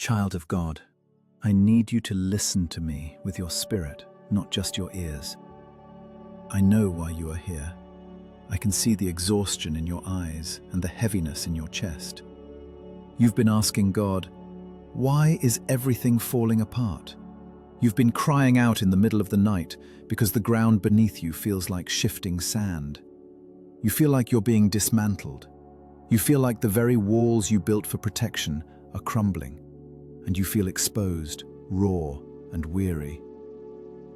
Child of God, I need you to listen to me with your spirit, not just your ears. I know why you are here. I can see the exhaustion in your eyes and the heaviness in your chest. You've been asking God, why is everything falling apart? You've been crying out in the middle of the night because the ground beneath you feels like shifting sand. You feel like you're being dismantled. You feel like the very walls you built for protection are crumbling, and you feel exposed, raw, and weary.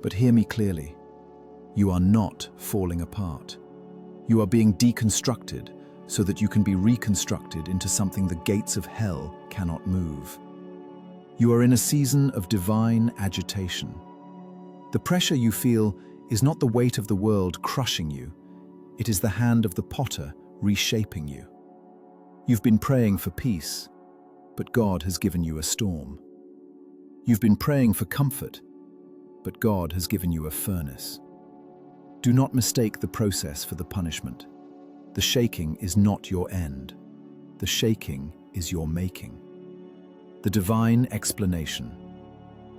But hear me clearly. You are not falling apart. You are being deconstructed so that you can be reconstructed into something the gates of hell cannot move. You are in a season of divine agitation. The pressure you feel is not the weight of the world crushing you. It is the hand of the potter reshaping you. You've been praying for peace, but God has given you a storm. You've been praying for comfort, but God has given you a furnace. Do not mistake the process for the punishment. The shaking is not your end. The shaking is your making. The divine explanation.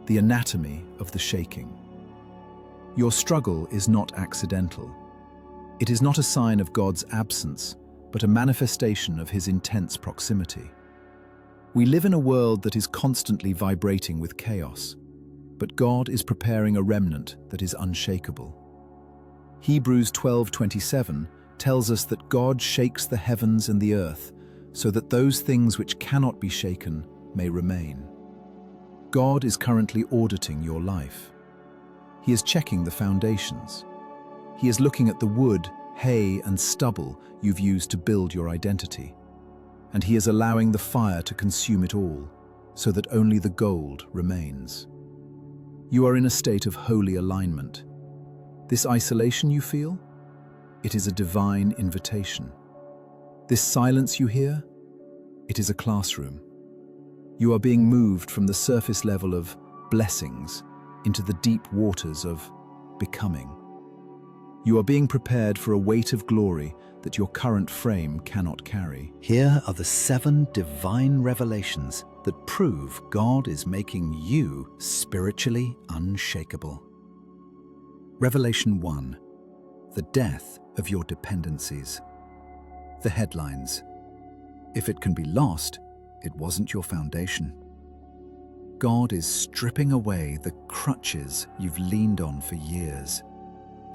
The anatomy of the shaking. Your struggle is not accidental. It is not a sign of God's absence, but a manifestation of His intense proximity. We live in a world that is constantly vibrating with chaos, but God is preparing a remnant that is unshakable. Hebrews 12:27 tells us that God shakes the heavens and the earth so that those things which cannot be shaken may remain. God is currently auditing your life. He is checking the foundations. He is looking at the wood, hay, and stubble you've used to build your identity. And He is allowing the fire to consume it all, so that only the gold remains. You are in a state of holy alignment. This isolation you feel? It is a divine invitation. This silence you hear? It is a classroom. You are being moved from the surface level of blessings into the deep waters of becoming. You are being prepared for a weight of glory that your current frame cannot carry. Here are the 7 divine revelations that prove God is making you spiritually unshakable. Revelation 1. The death of your dependencies. The headlines. If it can be lost, it wasn't your foundation. God is stripping away the crutches you've leaned on for years.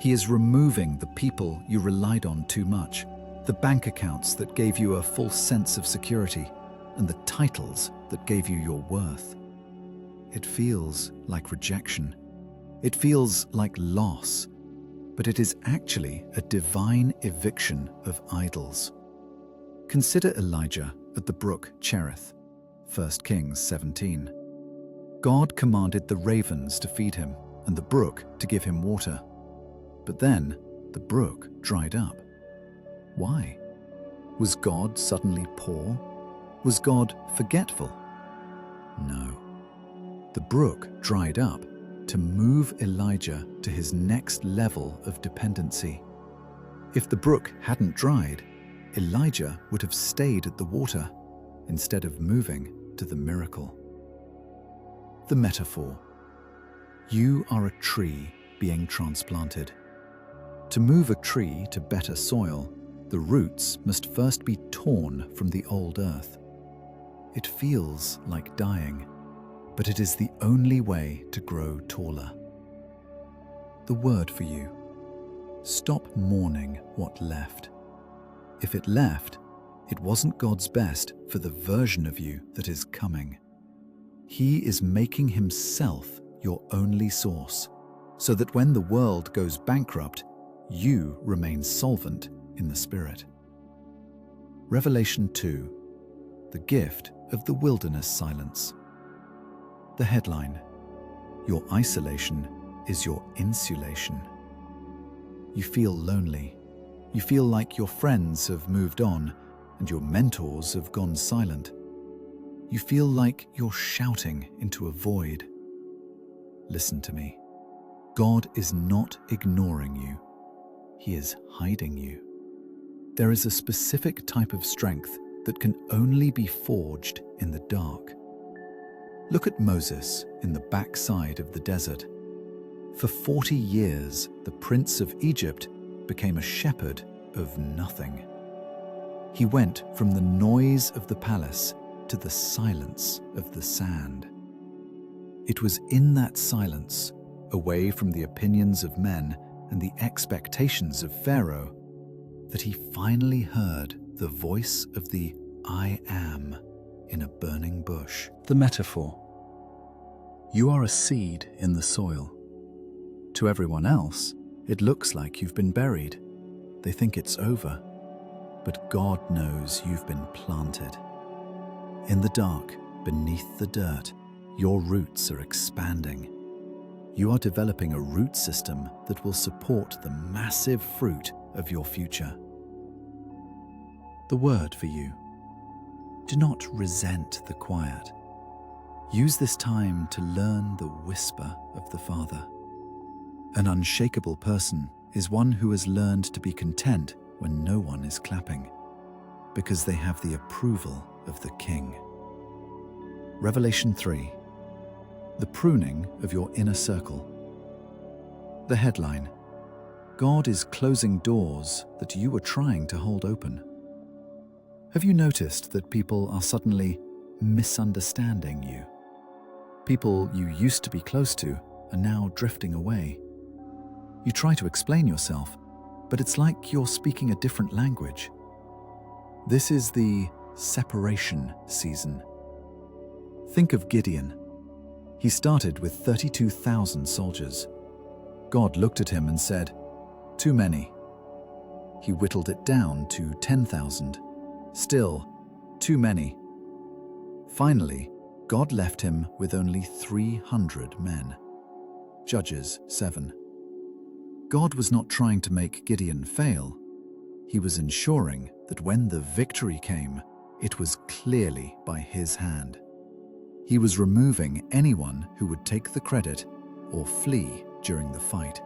He is removing the people you relied on too much, the bank accounts that gave you a false sense of security, and the titles that gave you your worth. It feels like rejection. It feels like loss, but it is actually a divine eviction of idols. Consider Elijah at the brook Cherith, 1 Kings 17. God commanded the ravens to feed him and the brook to give him water. But then the brook dried up. Why? Was God suddenly poor? Was God forgetful? No. The brook dried up to move Elijah to his next level of dependency. If the brook hadn't dried, Elijah would have stayed at the water instead of moving to the miracle. The metaphor. You are a tree being transplanted. To move a tree to better soil, the roots must first be torn from the old earth. It feels like dying, but it is the only way to grow taller. The word for you. Stop mourning what left. If it left, it wasn't God's best for the version of you that is coming. He is making Himself your only source, so that when the world goes bankrupt, you remain solvent in the Spirit. Revelation 2. The gift of the wilderness silence. The headline. Your isolation is your insulation. You feel lonely. You feel like your friends have moved on and your mentors have gone silent. You feel like you're shouting into a void. Listen to me. God is not ignoring you. He is hiding you. There is a specific type of strength that can only be forged in the dark. Look at Moses in the backside of the desert. For 40 years, the prince of Egypt became a shepherd of nothing. He went from the noise of the palace to the silence of the sand. It was in that silence, away from the opinions of men and the expectations of Pharaoh, that he finally heard the voice of the I Am in a burning bush. The metaphor. You are a seed in the soil. To everyone else, it looks like you've been buried. They think it's over. But God knows you've been planted. In the dark, beneath the dirt, your roots are expanding. You are developing a root system that will support the massive fruit of your future. The word for you. Do not resent the quiet. Use this time to learn the whisper of the Father. An unshakable person is one who has learned to be content when no one is clapping, because they have the approval of the King. Revelation 3. The pruning of your inner circle. The headline. God is closing doors that you were trying to hold open. Have you noticed that people are suddenly misunderstanding you? People you used to be close to are now drifting away. You try to explain yourself, but it's like you're speaking a different language. This is the separation season. Think of Gideon. He started with 32,000 soldiers. God looked at him and said, "Too many." He whittled it down to 10,000. Still, too many. Finally, God left him with only 300 men. Judges 7. God was not trying to make Gideon fail. He was ensuring that when the victory came, it was clearly by his hand. He was removing anyone who would take the credit or flee during the fight.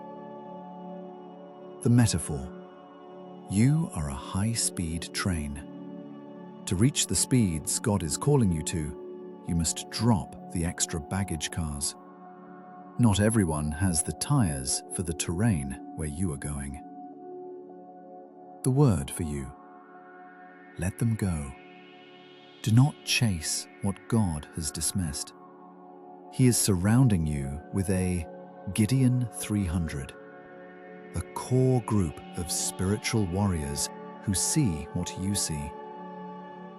The metaphor. You are a high-speed train. To reach the speeds God is calling you to, you must drop the extra baggage cars. Not everyone has the tires for the terrain where you are going. The word for you. Let them go. Do not chase what God has dismissed. He is surrounding you with a Gideon 300, a core group of spiritual warriors who see what you see.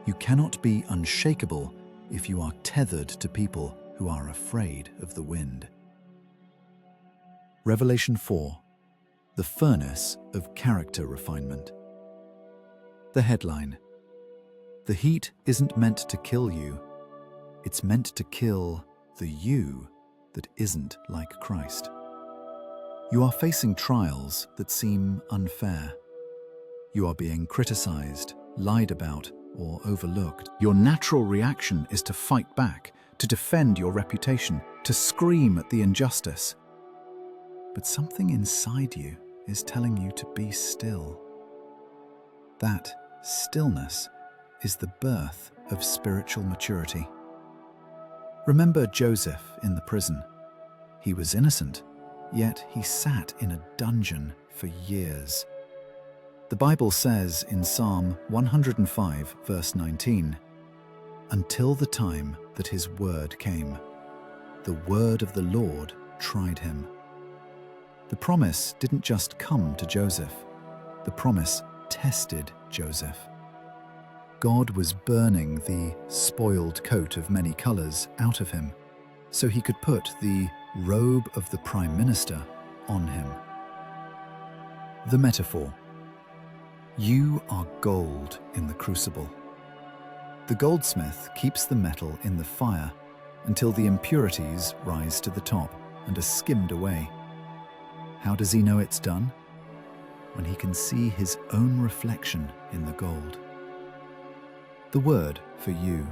You cannot be unshakable if you are tethered to people who are afraid of the wind. Revelation 4. The furnace of character refinement. The headline. The heat isn't meant to kill you. It's meant to kill the you that isn't like Christ. You are facing trials that seem unfair. You are being criticized, lied about, or overlooked. Your natural reaction is to fight back, to defend your reputation, to scream at the injustice. But something inside you is telling you to be still. That stillness is the birth of spiritual maturity. Remember Joseph in the prison. He was innocent, yet he sat in a dungeon for years. The Bible says in Psalm 105, verse 19, "Until the time that his word came, the word of the Lord tried him." The promise didn't just come to Joseph. The promise tested Joseph. God was burning the spoiled coat of many colors out of him, so he could put the robe of the prime minister on him. The metaphor. You are gold in the crucible. The goldsmith keeps the metal in the fire until the impurities rise to the top and are skimmed away. How does he know it's done? When he can see his own reflection in the gold. The word for you.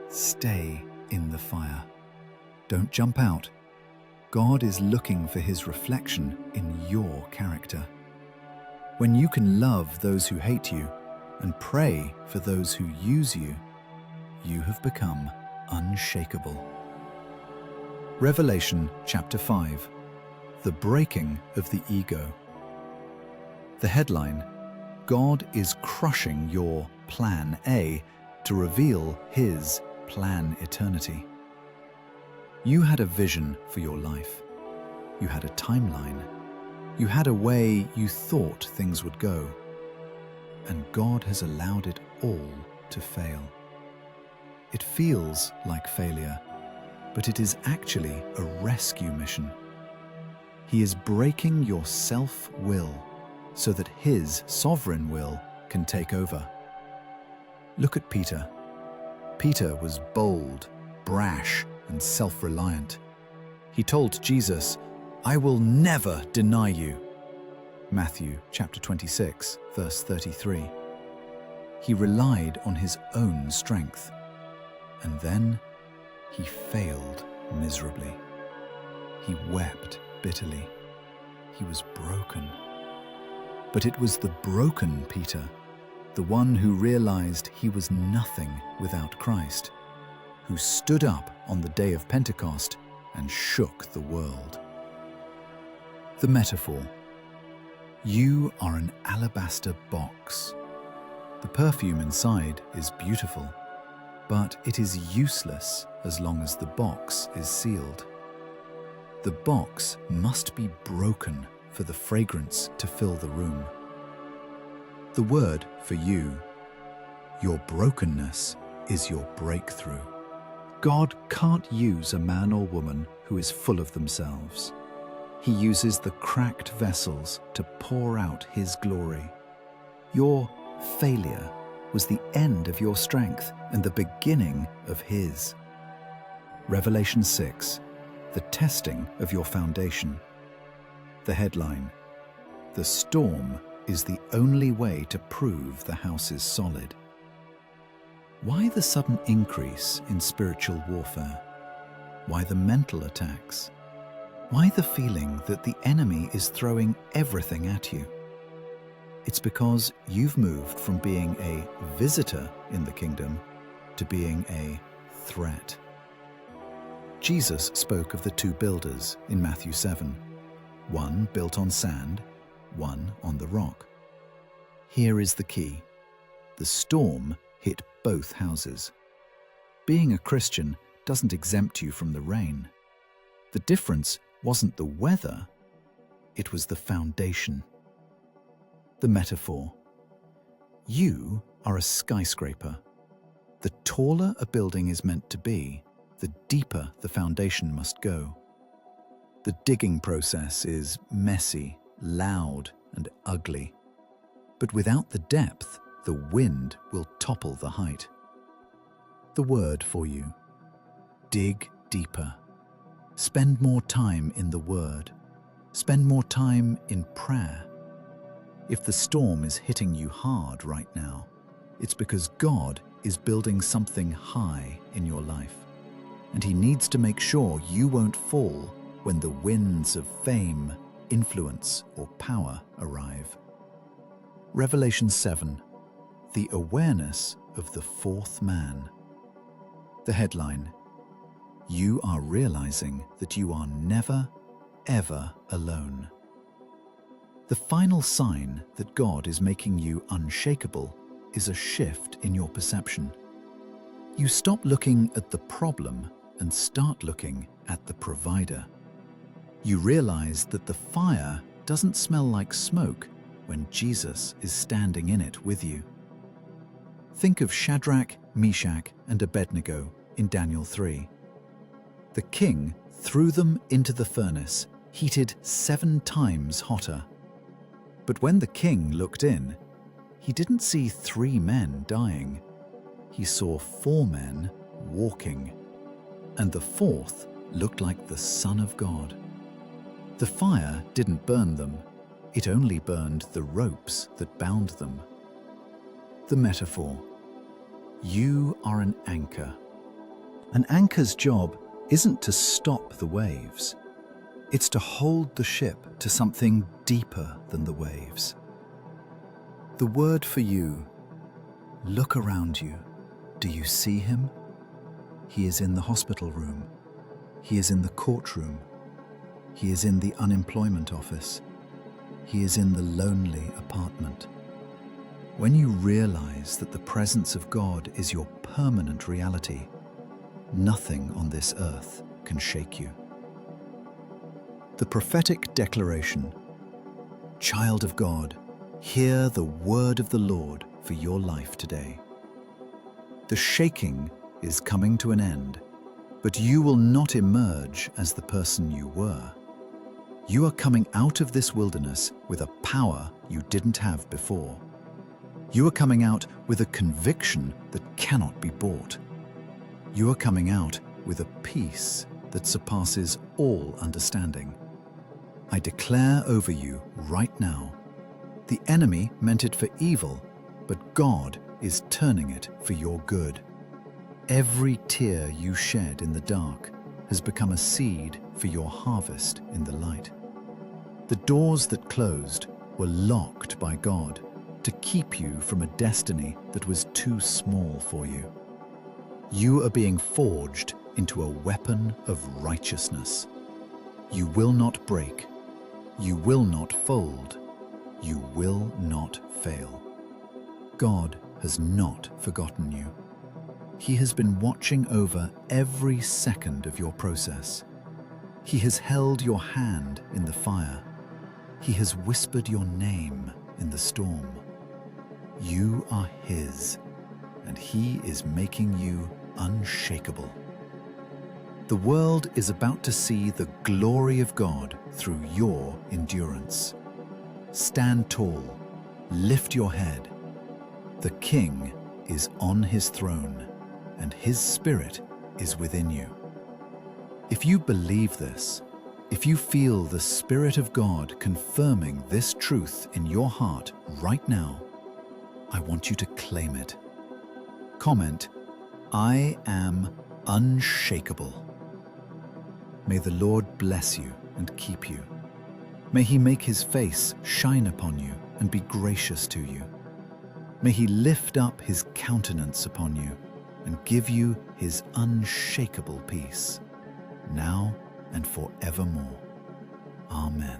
Stay in the fire. Don't jump out. God is looking for his reflection in your character. When you can love those who hate you and pray for those who use you, you have become unshakable. Revelation chapter 5. The breaking of the ego. The headline: God is crushing your plan A to reveal His plan eternity. You had a vision for your life. You had a timeline. You had a way you thought things would go. And God has allowed it all to fail. It feels like failure, but it is actually a rescue mission. He is breaking your self-will so that His sovereign will can take over. Look at Peter. Peter was bold, brash, and self-reliant. He told Jesus, "I will never deny you." Matthew chapter 26, verse 33. He relied on his own strength, and then he failed miserably. He wept bitterly. He was broken. But it was the broken Peter, the one who realized he was nothing without Christ, who stood up on the day of Pentecost and shook the world. The metaphor: you are an alabaster box. The perfume inside is beautiful, but it is useless as long as the box is sealed. The box must be broken for the fragrance to fill the room. The word for you: your brokenness is your breakthrough. God can't use a man or woman who is full of themselves. He uses the cracked vessels to pour out His glory. Your failure was the end of your strength and the beginning of His. Revelation 6. The testing of your foundation. The headline: the storm is the only way to prove the house is solid. Why the sudden increase in spiritual warfare? Why the mental attacks? Why the feeling that the enemy is throwing everything at you? It's because you've moved from being a visitor in the kingdom to being a threat. Jesus spoke of the two builders in Matthew 7, one built on sand, one on the rock. Here is the key: the storm hit both houses. Being a Christian doesn't exempt you from the rain. The difference wasn't the weather, it was the foundation. The metaphor: you are a skyscraper. The taller a building is meant to be, the deeper the foundation must go. The digging process is messy, loud, and ugly. But without the depth, the wind will topple the height. The word for you: dig deeper. Spend more time in the Word. Spend more time in prayer. If the storm is hitting you hard right now, it's because God is building something high in your life, and He needs to make sure you won't fall when the winds of fame, influence, or power arrive. Revelation 7. The awareness of the fourth man. The headline: you are realizing that you are never, ever alone. The final sign that God is making you unshakable is a shift in your perception. You stop looking at the problem and start looking at the provider. You realize that the fire doesn't smell like smoke when Jesus is standing in it with you. Think of Shadrach, Meshach, and Abednego in Daniel 3. The king threw them into the furnace, heated 7 times hotter. But when the king looked in, he didn't see 3 men dying. He saw 4 men walking, and the 4th looked like the Son of God. The fire didn't burn them, it only burned the ropes that bound them. The metaphor: you are an anchor. An anchor's job isn't to stop the waves. It's to hold the ship to something deeper than the waves. The word for you: look around you. Do you see him? He is in the hospital room. He is in the courtroom. He is in the unemployment office. He is in the lonely apartment. When you realize that the presence of God is your permanent reality, nothing on this earth can shake you. The prophetic declaration. Child of God, hear the word of the Lord for your life today. The shaking is coming to an end, but you will not emerge as the person you were. You are coming out of this wilderness with a power you didn't have before. You are coming out with a conviction that cannot be bought. You are coming out with a peace that surpasses all understanding. I declare over you right now, the enemy meant it for evil, but God is turning it for your good. Every tear you shed in the dark has become a seed for your harvest in the light. The doors that closed were locked by God to keep you from a destiny that was too small for you. You are being forged into a weapon of righteousness. You will not break. You will not fold. You will not fail. God has not forgotten you. He has been watching over every second of your process. He has held your hand in the fire. He has whispered your name in the storm. You are His, and He is making you unshakable. The world is about to see the glory of God through your endurance. Stand tall, lift your head. The King is on His throne, and His Spirit is within you. If you believe this, if you feel the Spirit of God confirming this truth in your heart right now, I want you to claim it. Comment, I am unshakable. May the Lord bless you and keep you. May He make His face shine upon you and be gracious to you. May He lift up His countenance upon you and give you His unshakable peace, now and forevermore. Amen.